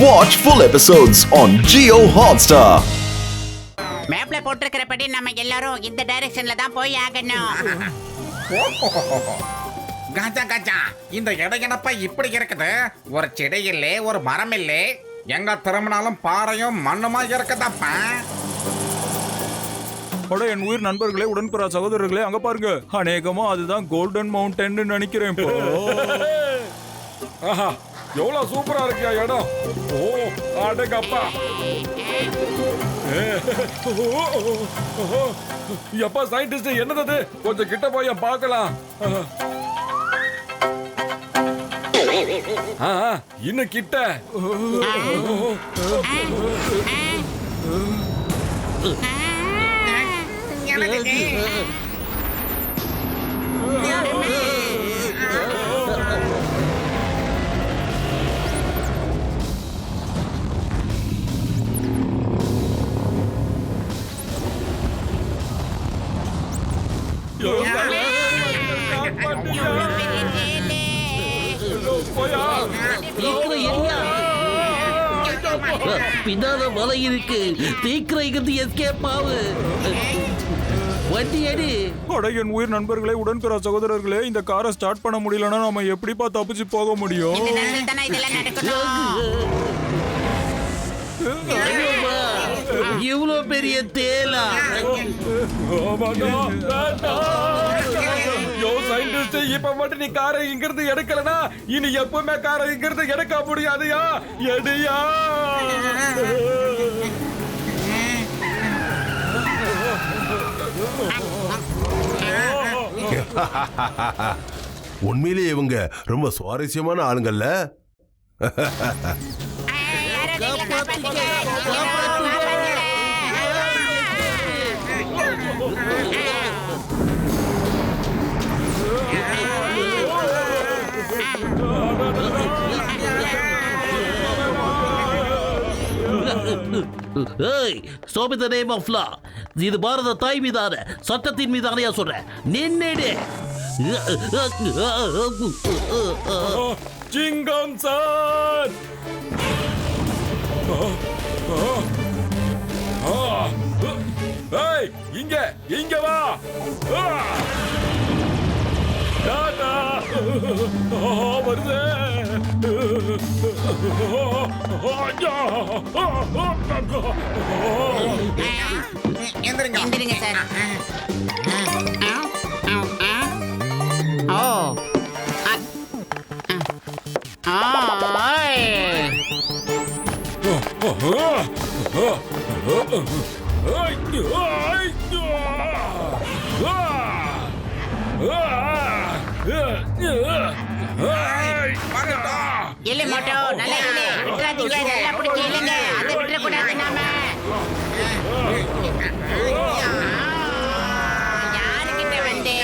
Watch full episodes on Jio Hotstar. மேப்ல போட்டிருக்கிறபடி நம்ம எல்லாரும் இந்த டைரக்ஷன்ல தான் போய் ஆகணும். கஜா கஜா, இந்த இடையனப்ப இப்படி இருக்குது. ஒரு செடி இல்லை, ஒரு மரம் இல்லை. எங்க திரும்பினாலும் பாறையும் மண்ணுமா இருக்குதாப்பா. என் உயிர் நண்பர்களே, உடன்பிறா சகோதரர்களே, அங்க பாருங்க. அநேகமா அதுதான் கோல்டன் மவுண்டன் நினைக்கிறேன். எவ்வளவு சூப்பரா இருக்கியா இடம். ஓ அடங்கப்பா. எப்பா சயின்டிஸ்ட், என்னது? கொஞ்சம் கிட்ட போய் பார்க்கலாம். இன்னும் கிட்ட. பின்னால மலை இருக்கு, தீக்கிரம் எஸ்கேப் ஆகு. வண்டி அடி. என் உயிர் நண்பர்களே, உடன்பிறா சகோதரர்களே, இந்த காரை ஸ்டார்ட் பண்ண முடியலன்னா நம்ம எப்படிப்பா தப்பிச்சு போக முடியும்? இவ்வளவு பெரிய தேலா. இப்ப மட்டும் நீ காரை இங்கிருந்து எடுக்கலனா இனி எப்பவுமே காரை இங்கிருந்து எடுக்க முடியாதுயா. எடியா. உண்மையிலேயே இவங்க ரொம்ப சுவாரஸ்யமான ஆளுங்கள்ல. Stop in the name of law. இது பாரத தாய் மீதான சட்டத்தின் மீதான சொல்றேன். நின்னுடு. சிங்கம் சார். இங்க வா. டாடா. வருது. எந்திரிங்க சார். ஓ இல்ல மோட்டோ, நல்லா இல்ல. விட்டுறாதீங்க, நல்லா பிடிச்சி இல்லைங்க. அதை விட்டுறக்கூடாது நாம. யாருக்கிட்ட வந்து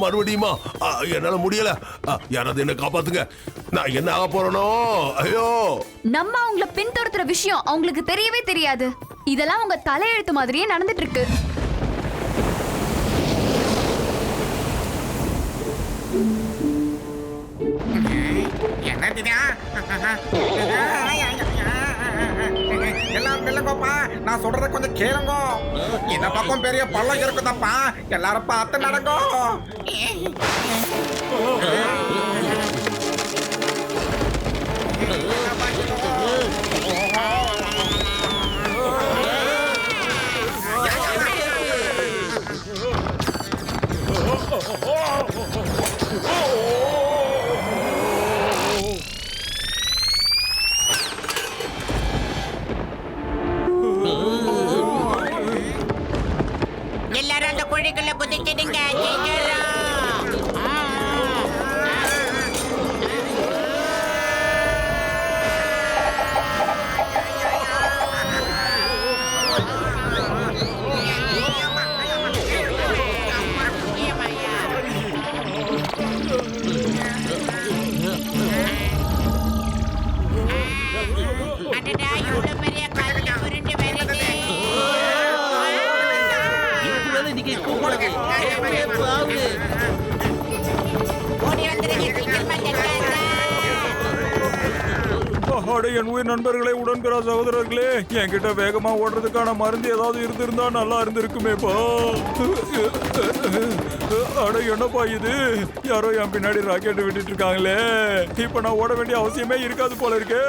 மறுபடியுமா? என்னால முடியல. யாராவது என்ன காப்பாத்துங்க. நான் என்ன ஆக போறேனோ? ஐயோ. நம்ம அவங்கள பின்தொடர்ற விஷயம் அவங்களுக்கு தெரியவே தெரியாது. இதெல்லாம் உங்க தலையெழுத்து மாதிரியே நடந்துட்டு இருக்கு. எல்லாம் பிள்ளைங்கப்பா, நான் சொல்றத கொஞ்சம் கேளுங்க. இந்த பக்கம் பெரிய பள்ளம் இருக்குதப்பா, எல்லாரும் பார்த்து நடங்க. எல்லாரும் அந்த குழிக்குள்ள குதிச்சிடுங்க. அடடா, இவ்வளவு பெரிய கல்லு உருண்டு வருது. அட என் உயிர் நண்பர்களே, உடன்பிறா சகோதரர்களே, என்கிட்ட வேகமா ஓடுறதுக்கான மருந்து ஏதாவது இருந்திருந்தா நல்லா இருந்திருக்குமேப்பா. அட என்னப்பா இது, யாரோ என் பின்னாடி ராக்கெட் விட்டுட்டு இருக்காங்களே. இப்ப நான் ஓட வேண்டிய அவசியமே இருக்காது போல இருக்கு.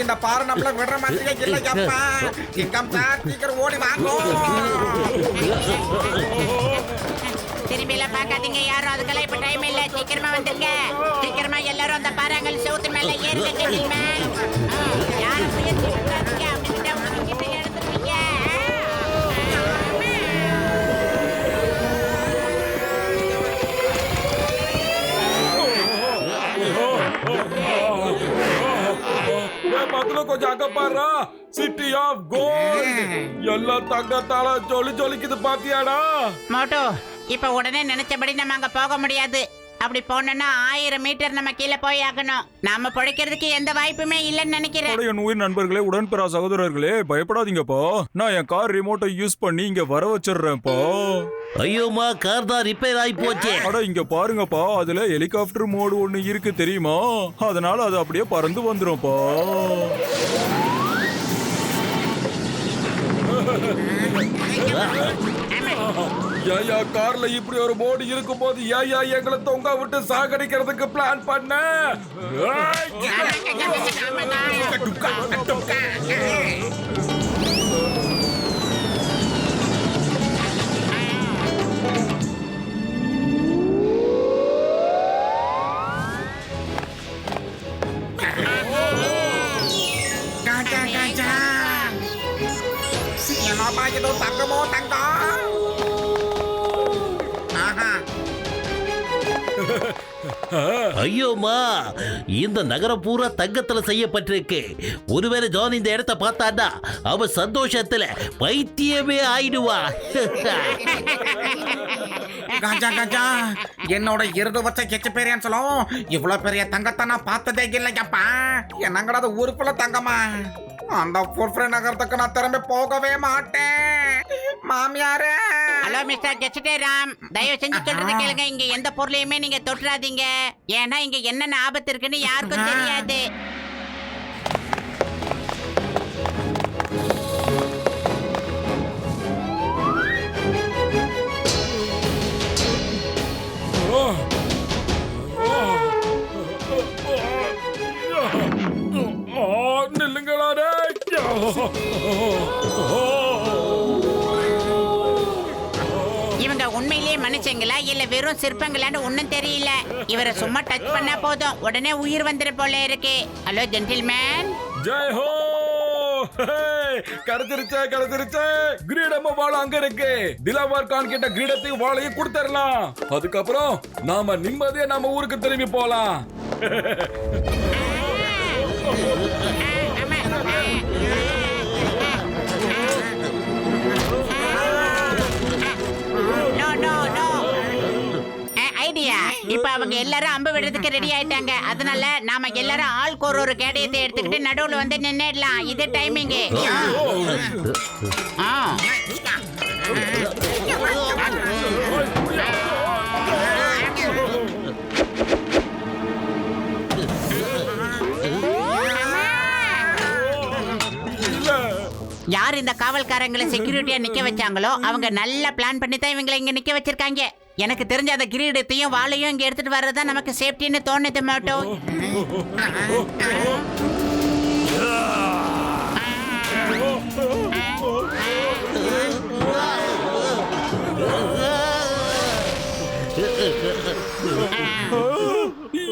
இந்த பாரு நம்மள விடுற மாதிரியே இல்லையாப்பா. சிங்கம் சார், சீக்கிரம் ஓடி வாங்கோ. திரும்பி எல்லாம் பார்க்காதீங்க யாரும், அதுக்கெல்லாம் இப்ப டைம் இல்ல. சீக்கிரமா வந்துருங்க, சீக்கிரமா எல்லாரும் அந்த பாறாங்கல் செவுத்து மேல ஏறுங்க. ஜென்டில்மேன், யாரும் முயற்சி பண்ணாதீங்க, அப்படின்னா உங்ககிட்ட எடுத்துருவீங்க. பக்கத்துல கொஞ்சம் அங்க பாரு, சிட்டி ஆஃப் கோல்ட். எல்லாம் தங்கத்தால ஜொலி ஜொலிக்குது பாத்தியாடா. மோட்டோ, இப்ப உடனே நினைச்சபடி நம்ம அங்க போக முடியாது. அப்படி போனோம்னா 1000 மீட்டர் நம்ம கீழே போய் ஆகணும். நாம பிழைக்கிறதுக்கு எந்த வாய்ப்புமே இல்லைன்னு நினைக்கிறேன். என் உயிர் நண்பர்களே, உடன்பிறா சகோதரர்களே, பயப்படாதீங்கப்பா. நான் என் கார் ரிமோட்டை யூஸ் பண்ணி இங்க வர வச்சிடுறேன்ப்பா. ஐயோமா, கார் தான் ரிப்பேர் ஆகி போச்சு. அட இங்க பாருங்கப்பா, அதுல ஹெலிகாப்டர் மோடு ஒண்ணு இருக்கு தெரியுமா? அதனால அது அப்படியே பறந்து வந்துரும்ப்பா. ஏயா கார்ல இப்படி ஒரு மோடு இருக்கும் போது ஏயா எங்களை தொங்க விட்டு சாகடிக்கிறதுக்கு பிளான் பண்ண? என்னப்பா இது, தங்கமோ தங்கம்? ஐயோமா, இந்த நகரம் பூரா தங்கத்துல செய்யப்பட்டிருக்கு. ஒருவேளை ஜான் இந்த இடத்தை பார்த்தான்னா அவன் சந்தோஷத்துல பைத்தியமே ஆயிடுவா. கஜா கஜா, என்னோட இருது வச்ச எக்ஸ்பீரியன்ஸ் சொல்லும், இவ்வளவு பெரிய தங்கத்தை நான் பார்த்ததே இல்லையாப்பா. என்னங்கடா அது ஊருக்குள்ள தங்கமா? அந்த புல்ஃப்ரே நகரத்துக்கு நான் திரும்பி போகவே மாட்டேன். மாமியாரே. ஹலோ மிஸ்டர் ஜெசிடேராம், தயவு செஞ்சு சொல்றது கேளுங்க. இங்க எந்த பொருளையுமே நீங்க தொட்டுறாதீங்க. ஏன்னா இங்க என்னென்ன ஆபத்து இருக்குன்னு யாருக்கும் தெரியாது. நில்லுங்களா. இவங்க உண்மையிலேயே மனுஷங்களா இல்ல வெறும் சிற்பங்களான்னு ஒண்ணும் தெரியல. இவரை சும்மா டச் பண்ணா போதும் உடனே உயிர் வந்துரு போல இருக்கு. Hello gentleman, Jai Ho. கிடைச்சிருச்சே. கிரீடம் வாழ அங்க இருக்கு. திலாவர் கான் கிட்ட கிரீடத்தையும் வாழையும் கொடுத்துடலாம். அதுக்கப்புறம் நாம நிம்மதியா நம்ம ஊருக்கு திரும்பி போலாம். ஐடியா. இப்ப அவங்க எல்லாரும் அம்பு விடுறதுக்கு ரெடி ஆயிட்டாங்க. அதனால நாம எல்லாரும் ஆளுக்கு ஒரு கேடயத்தை எடுத்துக்கிட்டு நடுவுல வந்து நின்னுடலாம். இது டைமிங். யார் இந்த காவல்காரங்களை செக்யூரிட்டியா நிக்க வச்சாங்களோ அவங்க நல்ல பிளான் பண்ணி தான் இவங்களை இங்க நிக்க வச்சிருக்காங்க. எனக்கு தெரிஞ்ச அந்த கிரீடத்தையும் வாளையும் இங்க எடுத்துட்டு வர்றதுதான் நமக்கு சேஃப்டின்னு தோணுது மாட்டோ.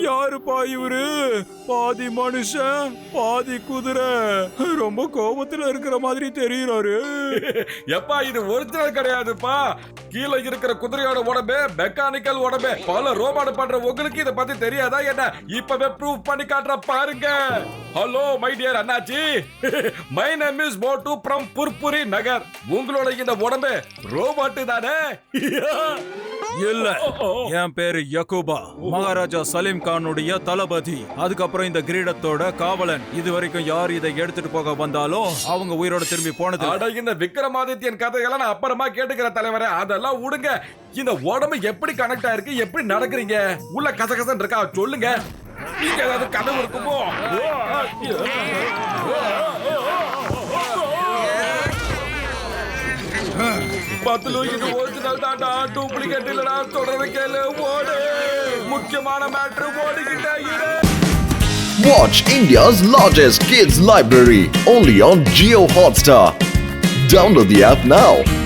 யாருப்பா இவரு? பாதி மனுஷன் பாதி குதிரை. ரொம்ப கோபத்துல இருக்கிற மாதிரி தெரியுறாரு. எப்பா இது ஒரிஜினல் கிடையாதுப்பா. கீழே இருக்கிற குதிரையோட உடம்பு மெக்கானிக்கல் உடம்பு. பல ரோபாட் பண்ற உங்களுக்கு இத பத்தி தெரியாதா என்ன? இப்பவே ப்ரூவ் பண்ணி காட்டுற பாருங்க. ஹலோ மை டியர் அண்ணாச்சி, my name is Motu from புர்புரி நகர். உங்களோட இந்த உடம்பு ரோபாட் தானே? இல்ல, என் பேரு யக்கூபா, மகாராஜா சலீம் கானுடைய தளபதி. அதுக்கப்புறம் இந்த கிரீடத்தோட காவலன். இது வரைக்கும் யார் இதை எடுத்துட்டு போக வந்தாலும் அவங்க உயிரோட திரும்பி போனது. அட, இந்த விக்ரமாதித்யன் கதையெல்லாம் நான் அப்புறமா கேட்டுக்கிற தலைவரே, அதெல்லாம் விடுங்க. இந்த உடம்பு எப்படி கனெக்ட் ஆயிருக்கு, எப்படி நடக்கிறீங்க, உள்ள கசகசன்னு இருக்கா சொல்லுங்க. நீங்க ஏதாவது கனவு இருக்குமோ? பத்துலு இது ஒரிஜினல் தாண்டா, டூப்ளிகேட் இல்லடா. தொடர்ந்து கேளு, ஓடு. முக்கியமான மேட்ரு ஓடிக்கிட்டே இரு. Watch India's largest kids library only on Jio Hotstar. Download the app now.